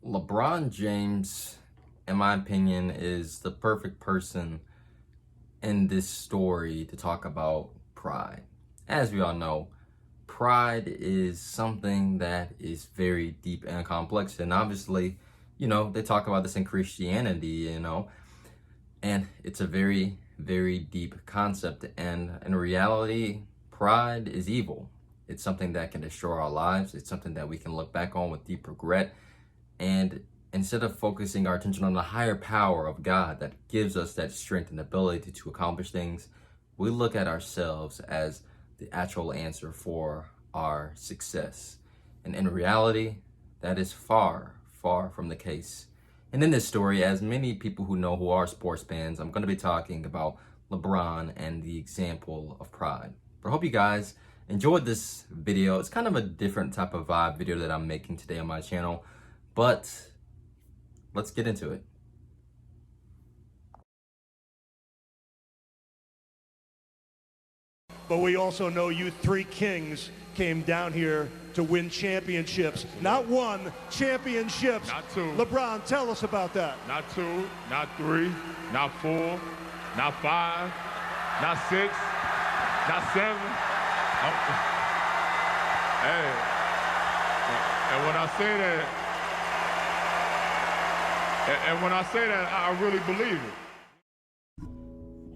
LeBron James, in my opinion, is the perfect person in this story to talk about pride. As we all know, pride is something that is very deep and complex. And obviously, they talk about this in Christianity, and it's a very, very deep concept. And in reality, pride is evil. It's something that can destroy our lives. It's something that we can look back on with deep regret. And instead of focusing our attention on the higher power of God that gives us that strength and ability to accomplish things, we look at ourselves as the actual answer for our success. And in reality, that is far, far from the case. And in this story, as many people who are sports fans, I'm going to be talking about LeBron and the example of pride. But I hope you guys enjoyed this video. It's kind of a different type of vibe video that I'm making today on my channel, but let's get into it. But we also know you three kings came down here to win championships. Not one, championships. Not two. LeBron, tell us about that. Not two, not three, not four, not five, not six, not seven. Hey, and when I say that, I really believe it.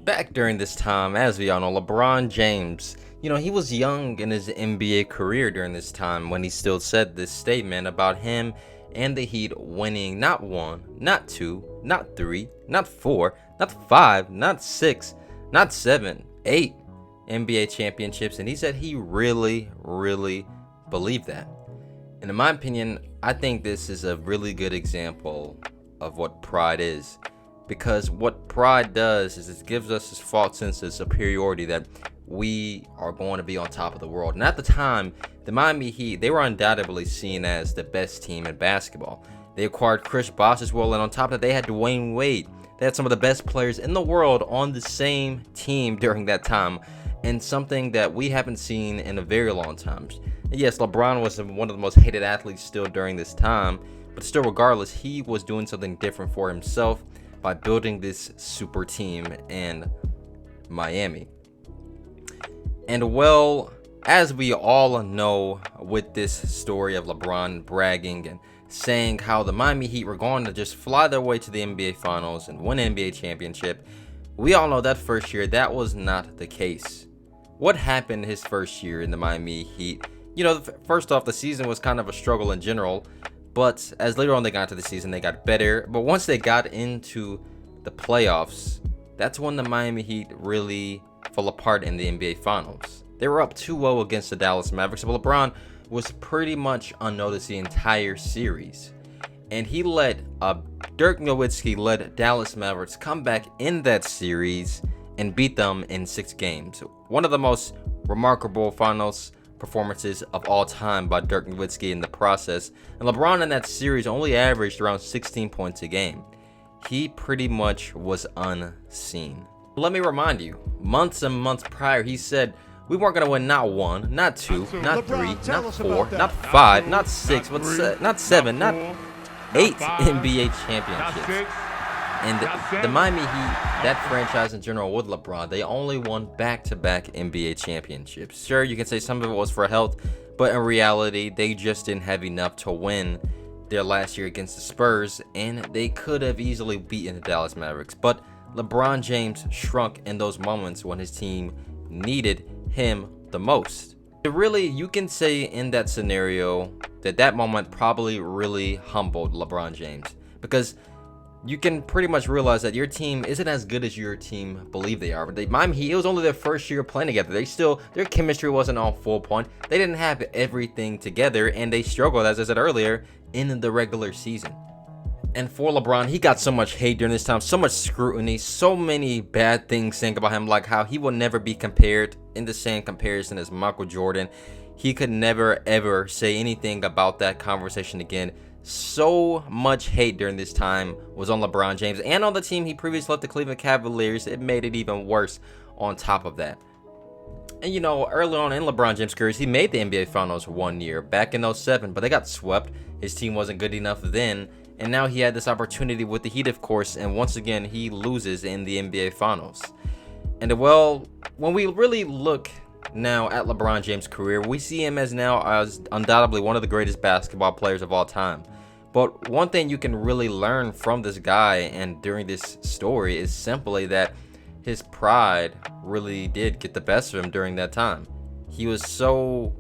Back during this time, as we all know, LeBron James, he was young in his NBA career during this time when he still said this statement about him and the Heat winning not one, not two, not three, not four, not five, not six, not seven, 8 NBA championships. And he said he really, really believed that. And in my opinion, I think this is a really good example of what pride is. Because what pride does is it gives us this false sense of superiority that we are going to be on top of the world. And at the time, the Miami Heat, they were undoubtedly seen as the best team in basketball. They acquired Chris Bosh as well, and on top of that, they had Dwayne Wade. They had some of the best players in the world on the same team during that time, and something that we haven't seen in a very long time. And yes, LeBron was one of the most hated athletes still during this time, but still regardless, he was doing something different for himself by building this super team in Miami. And well, as we all know, with this story of LeBron bragging and saying how the Miami Heat were going to just fly their way to the NBA Finals and win an NBA championship, we all know that first year that was not the case. What happened his first year in the Miami Heat? First off, the season was kind of a struggle in general. But as later on they got into the season, they got better. But once they got into the playoffs, that's when the Miami Heat really fell apart in the NBA Finals. They were up 2-0 against the Dallas Mavericks, but LeBron was pretty much unnoticed the entire series. And he let Dirk Nowitzki led Dallas Mavericks come back in that series and beat them in 6 games. One of the most remarkable finals performances of all time by Dirk Nowitzki in the process. And LeBron in that series only averaged around 16 points a game. He pretty much was unseen. Let me remind you, months and months prior, he said we weren't going to win not one, not two, not LeBron, three, not four, that. not five, not six, not seven, not 8 NBA championships. And the Miami Heat, that franchise in general with LeBron, they only won back-to-back NBA championships. Sure, you can say some of it was for health, but in reality, they just didn't have enough to win their last year against the Spurs, and they could have easily beaten the Dallas Mavericks. But LeBron James shrunk in those moments when his team needed him the most. Really, you can say in that scenario that moment probably really humbled LeBron James, because you can pretty much realize that your team isn't as good as your team believe they are. But Miami Heat, it was only their first year playing together. Their chemistry wasn't on full point. They didn't have everything together, and they struggled, as I said earlier, in the regular season. And for LeBron, he got so much hate during this time, so much scrutiny, so many bad things saying about him, like how he will never be compared in the same comparison as Michael Jordan. He could never, ever say anything about that conversation again. So much hate during this time was on LeBron James and on the team he previously left, the Cleveland Cavaliers. It made it even worse on top of that. And you know, early on in LeBron James' career, he made the NBA Finals one year back in '07, but they got swept. His team wasn't good enough then, and now he had this opportunity with the Heat, of course, and once again he loses in the NBA Finals. And well, when we really look now at LeBron James' career, we see him as undoubtedly one of the greatest basketball players of all time. But one thing you can really learn from this guy and during this story is simply that his pride really did get the best of him during that time. He was so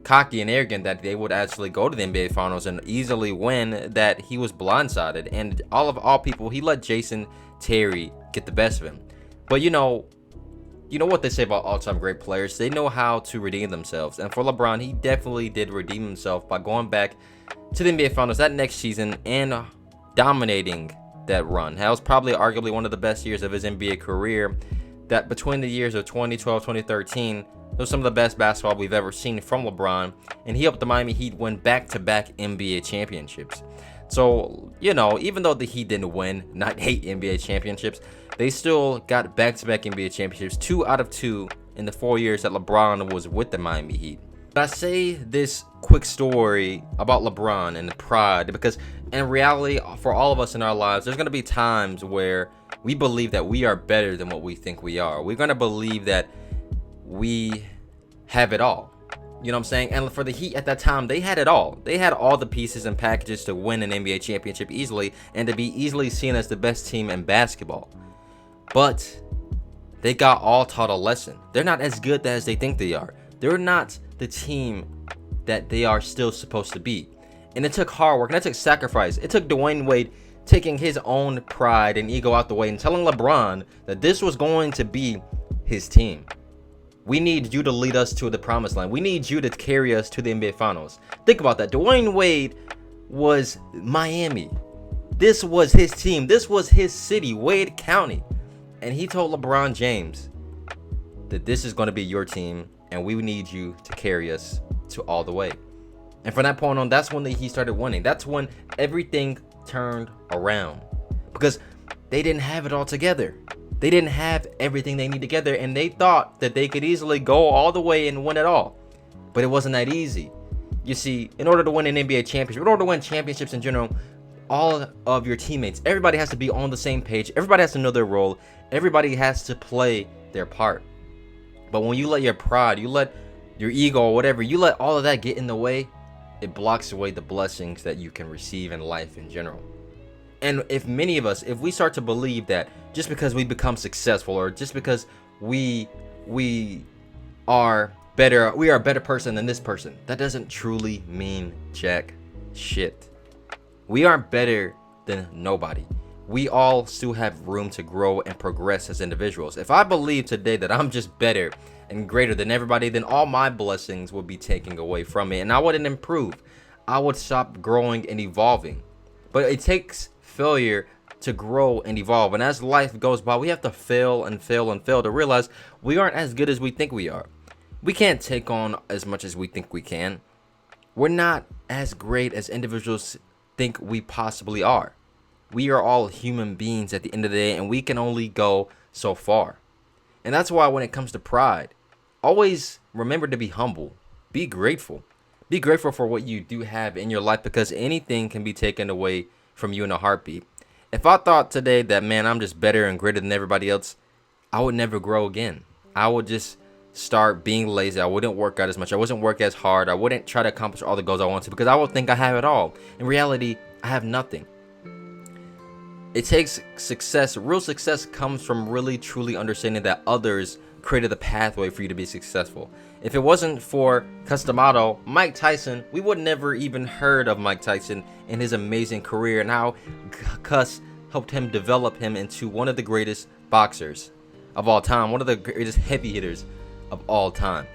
cocky and arrogant that they would actually go to the NBA Finals and easily win that he was blindsided. And all people, he let Jason Terry get the best of him. But you know what they say about all-time great players. They know how to redeem themselves. And for LeBron, he definitely did redeem himself by going back to the NBA Finals that next season and dominating that run. That was probably arguably one of the best years of his NBA career. That between the years of 2012, 2013, those are some of the best basketball we've ever seen from LeBron. And he helped the Miami Heat win back-to-back NBA championships. So, you know, even though the Heat didn't win, not 8 NBA championships, they still got back-to-back NBA championships, 2 out of 2 in the 4 years that LeBron was with the Miami Heat. But I say this quick story about LeBron and the pride because in reality, for all of us in our lives, there's going to be times where we believe that we are better than what we think we are. We're going to believe that we have it all. You know what I'm saying? And for the Heat at that time, they had it all. They had all the pieces and packages to win an NBA championship easily and to be easily seen as the best team in basketball. But they got all taught a lesson. They're not as good as they think they are. They're not the team that they are still supposed to be. And it took hard work and it took sacrifice. It took Dwayne Wade taking his own pride and ego out the way and telling LeBron that this was going to be his team. We need you to lead us to the promised land. We need you to carry us to the NBA Finals. Think about that. Dwayne Wade was Miami. This was his team. This was his city, Wade County. And he told LeBron James that this is going to be your team and we need you to carry us to all the way. And from that point on, that's when he started winning. That's when everything turned around because they didn't have it all together. They didn't have everything they need together, and they thought that they could easily go all the way and win it all. But it wasn't that easy. You see, in order to win an NBA championship, in order to win championships in general, all of your teammates, everybody has to be on the same page. Everybody has to know their role. Everybody has to play their part. But when you let your pride, you let your ego or whatever, you let all of that get in the way, it blocks away the blessings that you can receive in life in general. And if many of us, if we start to believe that just because we become successful or just because we are better, we are a better person than this person, that doesn't truly mean jack shit. We aren't better than nobody. We all still have room to grow and progress as individuals. If I believe today that I'm just better and greater than everybody, then all my blessings would be taken away from me and I wouldn't improve. I would stop growing and evolving. But it takes failure to grow and evolve, and as life goes by, we have to fail and fail and fail to realize we aren't as good as we think we are. We can't take on as much as we think we can. We're not as great as individuals think we possibly are. We are all human beings at the end of the day, and we can only go so far. And that's why when it comes to pride, always remember to be humble. Be grateful. Be grateful for what you do have in your life because anything can be taken away from you in a heartbeat. If I thought today that, man, I'm just better and greater than everybody else, I would never grow again. I would just start being lazy. I wouldn't work out as much. I wouldn't work as hard. I wouldn't try to accomplish all the goals I want to because I would think I have it all. In reality, I have nothing. It takes success. Real success comes from really truly understanding that others created the pathway for you to be successful. If it wasn't for Customado, Mike Tyson, we would never even heard of Mike Tyson and his amazing career and how Cus helped him develop him into one of the greatest boxers of all time, one of the greatest heavy hitters of all time.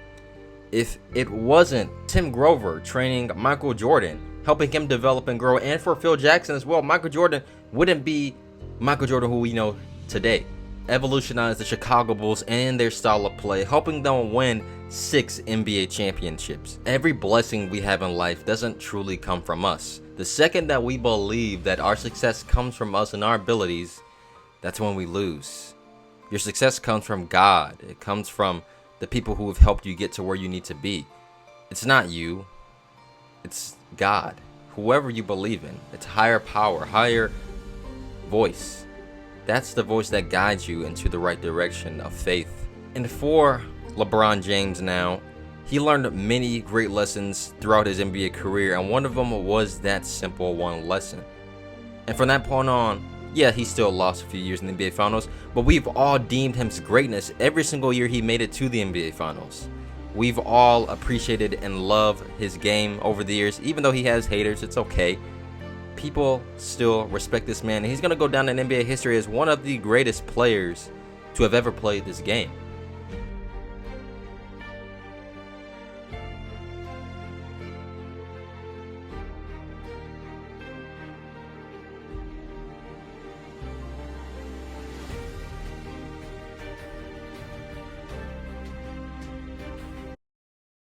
If it wasn't Tim Grover training Michael Jordan, helping him develop and grow, and for Phil Jackson as well, Michael Jordan wouldn't be Michael Jordan who we know today. Evolutionized the Chicago Bulls and their style of play, helping them win 6 NBA championships. Every blessing we have in life doesn't truly come from us. The second that we believe that our success comes from us and our abilities, that's when we lose. Your success comes from God. It comes from the people who have helped you get to where you need to be. It's not you, it's God. Whoever you believe in, it's higher power, higher voice. That's the voice that guides you into the right direction of faith. And for LeBron James now, he learned many great lessons throughout his NBA career, and one of them was that simple one lesson. And from that point on, yeah, he still lost a few years in the NBA Finals, but we've all deemed his greatness every single year he made it to the NBA Finals. We've all appreciated and loved his game over the years. Even though he has haters, it's okay. People still respect this man, and he's going to go down in NBA history as one of the greatest players to have ever played this game.